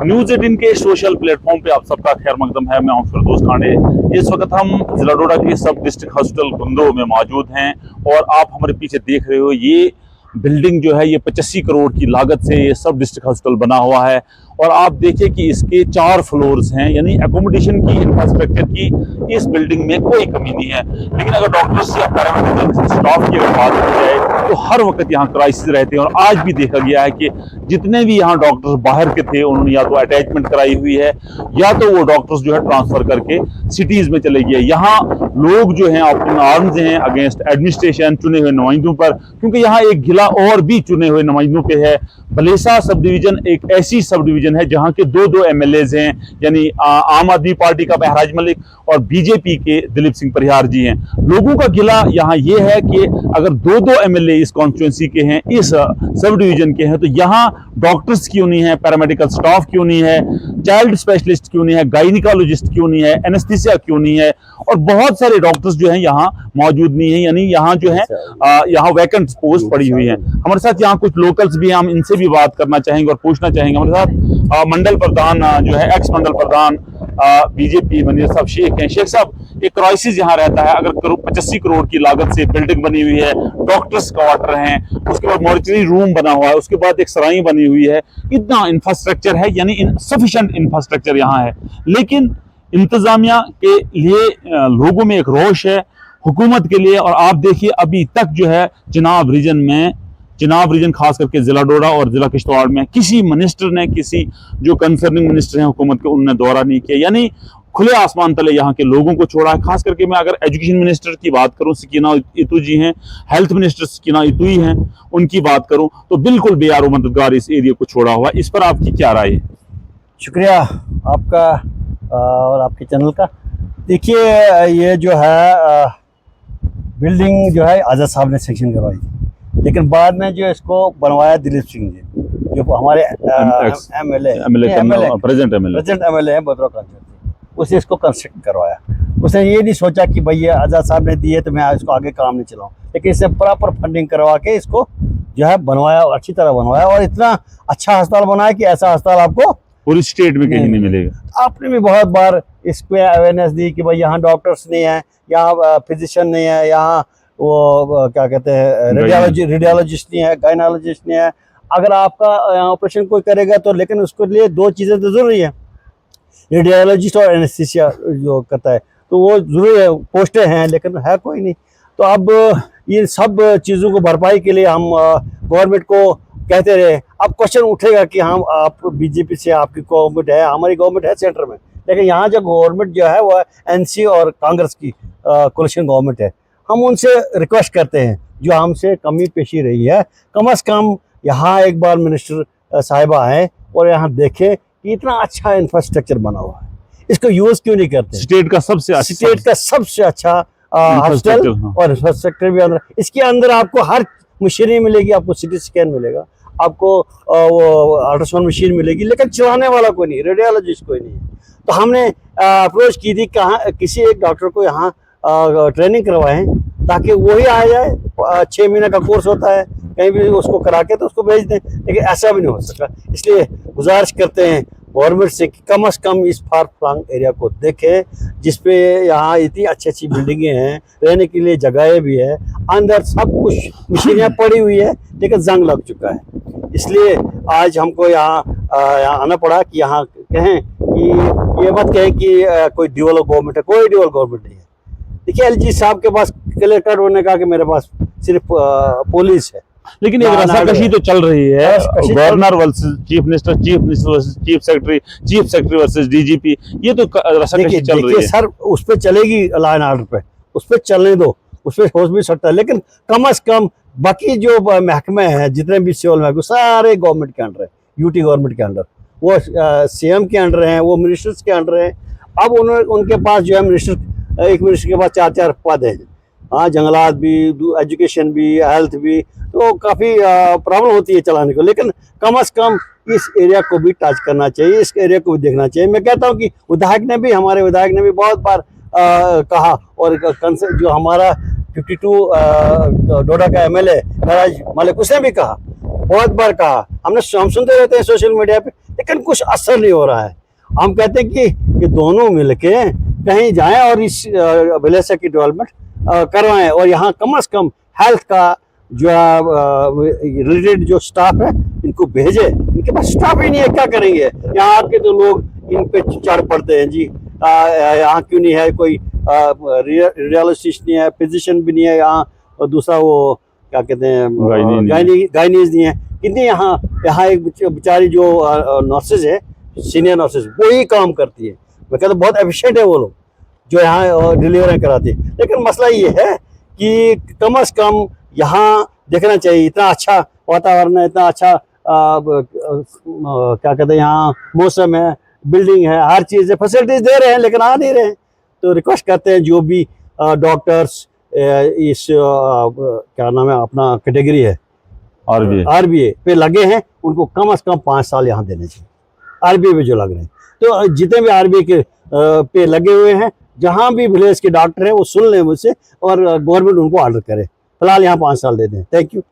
News 18 के social platform पे आप सबका खैर मकदम है। मैं हूं फिरदौस खांडे। इस वक्त हम जिला डोडा के सब डिस्ट्रिक्ट हॉस्पिटल गुंदो में मौजूद हैं और आप हमारे पीछे देख रहे हो ये बिल्डिंग जो है ये 85 करोड़ की लागत से ये सब डिस्ट्रिक्ट हॉस्पिटल बना हुआ है। और आप देखिए कि इसके 4 फ्लोर्स हैं, यानी एकोमोडेशन की, इंफ्रास्ट्रक्चर की इस बिल्डिंग में कोई कमी नहीं है। लेकिन अगर डॉक्टर्स या पैरामेडिकल स्टाफ की अगर बात की जाए तो हर वक्त यहाँ क्राइसिस रहते हैं। और आज भी देखा गया है कि जितने भी यहाँ डॉक्टर्स बाहर के थे उन्होंने या तो अटैचमेंट कराई हुई है या तो वो डॉक्टर्स जो है ट्रांसफर करके सिटीज में चले गए। यहाँ लोग जो हैं अपने आर्म्स हैं अगेंस्ट एडमिनिस्ट्रेशन, चुने हुए नुमाइंदों पर, क्योंकि यहाँ एक गिला और भी चुने हुए नुमाइंदों पे है। भलेसा सब डिवीजन एक ऐसी सब डिवीजन है जहाँ के दो एमएलएज हैं, यानी आम आदमी पार्टी का बहराज मलिक और बीजेपी के दिलीप सिंह परिहार जी हैं। लोगों का गिला यहाँ ये है कि अगर दो एमएलए इस कॉन्स्टिट्यूंसी के हैं, इस सब डिवीजन के हैं, तो यहाँ डॉक्टर्स क्यों नहीं है, पैरामेडिकल स्टाफ क्यों नहीं है, चाइल्ड स्पेशलिस्ट क्यों नहीं है, गायनिकोलॉजिस्ट क्यों नहीं है, एनेस्थीसिया क्यों नहीं है, और बहुत सारे डॉक्टर्स जो हैं यहाँ मौजूद नहीं है। यानी यहाँ जो है यहाँ वैकेंट पोस्ट पड़ी हुई है। हमारे साथ यहाँ कुछ लोकल्स भी हैं, हम इनसे भी बात करना चाहेंगे और पूछना चाहेंगे। हमारे साथ मंडल प्रधान जो है, एक्स मंडल प्रधान बीजेपी मनीर साहब शेख हैं। शेख साहब, एक क्राइसिस यहाँ रहता है। अगर 85 करोड़ की लागत से बिल्डिंग बनी हुई है, डॉक्टर्स क्वार्टर हैं, उसके बाद मॉर्चरी रूम बना हुआ है, उसके बाद एक सराय बनी हुई है, इतना इंफ्रास्ट्रक्चर है, यानी सफिशिएंट इंफ्रास्ट्रक्चर यहाँ है। लेकिन इंतजामिया के लिए लोगों में एक रोष है, हुकूमत के लिए। और आप देखिए अभी तक जो है चिनाब रीजन खास करके जिला डोडा और जिला किश्तवाड़ में किसी मिनिस्टर ने, किसी जो कंसर्निंग मिनिस्टर हैं हुकूमत के, उन्होंने दौरा नहीं किया। यानी खुले आसमान तले यहाँ के लोगों को छोड़ा है। खास करके मैं अगर एजुकेशन मिनिस्टर की बात करूं, सकीना इतू जी हैं, हेल्थ मिनिस्टर सकीना इतू ही हैं, उनकी बात करूं तो बिल्कुल बेयार मददगार इस एरिया को छोड़ा हुआ। इस पर आपकी क्या राय है? शुक्रिया आपका और आपके चैनल का। देखिए ये जो है बिल्डिंग जो है आज़ाद साहब ने सेक्शन करवाई थी, लेकिन बाद में जो इसको बनवाया दिलीप सिंह जी, जो हमारे प्रेजेंट एमएलए हैं बदरौर कांचन, उसने इसको कंस्ट्रक्ट करवाया। उसने ये नहीं सोचा कि भाई ये आज़ाद साहब ने दिए तो मैं इसको आगे काम नहीं चलाऊं, लेकिन इससे प्रॉपर फंडिंग करवा के इसको जो है बनवाया और अच्छी तरह बनवाया। और इतना अच्छा अस्पताल बनाया कि ऐसा अस्पताल आपको पूरी स्टेट में कहीं नहीं मिलेगा। आपने भी बहुत बार इस पे अवेयरनेस दी कि भाई यहाँ डॉक्टर्स नहीं है, यहाँ फिजिशियन नहीं है, यहाँ वो क्या कहते हैं रेडियोलॉजिस्ट नहीं है, गायनोलॉजिस्ट नहीं है। अगर आपका यहाँ ऑपरेशन कोई करेगा तो, लेकिन उसके लिए 2 चीज़ें तो ज़रूरी है, रेडियोलॉजिस्ट और एनेस्थीसिया जो करता है, तो वो ज़रूरी है, पोस्टें हैं लेकिन है कोई नहीं। तो अब ये सब चीज़ों को भरपाई के लिए हम गवर्नमेंट को कहते रहे। अब क्वेश्चन उठेगा कि हम आप बीजेपी से आपकी गवर्नमेंट है, हमारी गवर्नमेंट है सेंटर में, लेकिन यहाँ जो गवर्नमेंट जो है वो एनसी और कांग्रेस की कोalition गवर्नमेंट है। हम उनसे रिक्वेस्ट करते हैं जो हमसे कमी पेशी रही है, कम से कम यहाँ एक बार मिनिस्टर साहिबा आए और यहाँ देखें कि इतना अच्छा इंफ्रास्ट्रक्चर बना हुआ है, इसको यूज़ क्यों नहीं करते। स्टेट का सबसे अच्छा हॉस्पिटल और इंफ्रास्ट्रक्चर भी अंदर, इसके अंदर आपको हर मशीनरी मिलेगी, आपको सीटी स्कैन मिलेगा, आपको वो अल्ट्रासाउंड मशीन मिलेगी, लेकिन चलाने वाला कोई नहीं, रेडियोलॉजिस्ट कोई नहीं है। तो हमने अप्रोच की थी कहाँ किसी एक डॉक्टर को यहाँ ट्रेनिंग करवाएं ताकि वही आ जाए। 6 महीने का कोर्स होता है, कहीं भी उसको करा के तो उसको भेज दें, लेकिन ऐसा भी नहीं हो सका। इसलिए गुजारिश करते हैं गवर्नमेंट से कि कम से कम इस फार फ्लंग एरिया को देखें, जिसपे यहाँ इतनी अच्छी अच्छी हैं, रहने के लिए जगहें भी है, अंदर सब कुछ मशीनें पड़ी हुई है, लेकिन जंग लग चुका है। इसलिए आज हमको यहाँ आना पड़ा कि यहाँ कहें कि ये मत कहें कि कोई ड्यूअल गवर्नमेंट है, कोई ड्यूअल गवर्नमेंट नहीं है। देखिए एलजी साहब के पास कलेक्टर होने का कि मेरे पास सिर्फ पुलिस है, लेकिन एक रसाकशी तो चल रही है, governor versus chief minister, chief minister versus chief secretary versus DGP, ये तो रसाकशी चल रही है। सर उस पर चलेगी लॉ एंड ऑर्डर पे, उस पर चलने दो, उस पर हो भी सकता है, लेकिन कम से कम बाकी जो महकमे हैं, जितने भी सिविल महकमे, सारे गवर्नमेंट के अंडर है, यूटी गवर्नमेंट के अंडर, वो सीएम के अंडर हैं, वो मिनिस्टर्स के अंडर हैं। अब उनके पास जो है मिनिस्टर, एक मिनिस्टर के पास 4-4 पद हैं। हाँ, जंगलात भी, एजुकेशन भी, हेल्थ भी, तो काफ़ी प्रॉब्लम होती है चलाने को। लेकिन कम से कम इस एरिया को भी टच करना चाहिए, इस एरिया को भी देखना चाहिए। मैं कहता हूँ कि हमारे विधायक ने भी बहुत बार कहा, और जो हमारा 52 डोडा का एमएलए बहराज मलिक, उसने भी कहा, बहुत बार कहा। हम सुनते रहते हैं सोशल मीडिया पे, लेकिन कुछ असर नहीं हो रहा है। हम कहते हैं कि दोनों मिलके कहीं जाएं और इस विलेज की डेवलपमेंट करवाएं, और यहाँ कम से कम हेल्थ का जो रिलेटेड जो स्टाफ है इनको भेजे। इनके पास स्टाफ ही नहीं है, क्या करेंगे? यहाँ आके तो लोग इन पे चढ़ पड़ते हैं जी, यहाँ क्यों नहीं है कोई रेडियोलॉजिस्ट नहीं है, फिजिशियन भी नहीं है यहाँ, और दूसरा वो क्या कहते हैं गायनीज नहीं है। कितनी यहाँ एक बेचारी जो नर्सेज है, सीनियर नर्सेज, वो ही काम करती है। मैं कहता बहुत एफिशिएंट है वो लोग जो यहाँ डिलीवरी कराती है। लेकिन मसला ये है कि कम से कम यहाँ देखना चाहिए, इतना अच्छा वातावरण है, इतना अच्छा क्या कहते हैं यहाँ मौसम है, बिल्डिंग है, हर चीज़ है, फैसिलिटीज दे रहे हैं, लेकिन आ नहीं रहे हैं। तो रिक्वेस्ट करते हैं जो भी डॉक्टर्स इस क्या नाम है अपना कैटेगरी है आरबीए पे लगे हैं, उनको कम से कम 5 साल यहाँ देने चाहिए। आरबीए पे जो लग रहे हैं, तो जितने भी आरबीए के पे लगे हुए हैं, जहाँ भी विलेज के डॉक्टर हैं वो सुन लें मुझसे और गवर्नमेंट उनको ऑर्डर करे। फिलहाल यहाँ 5 साल दे दें। Thank you.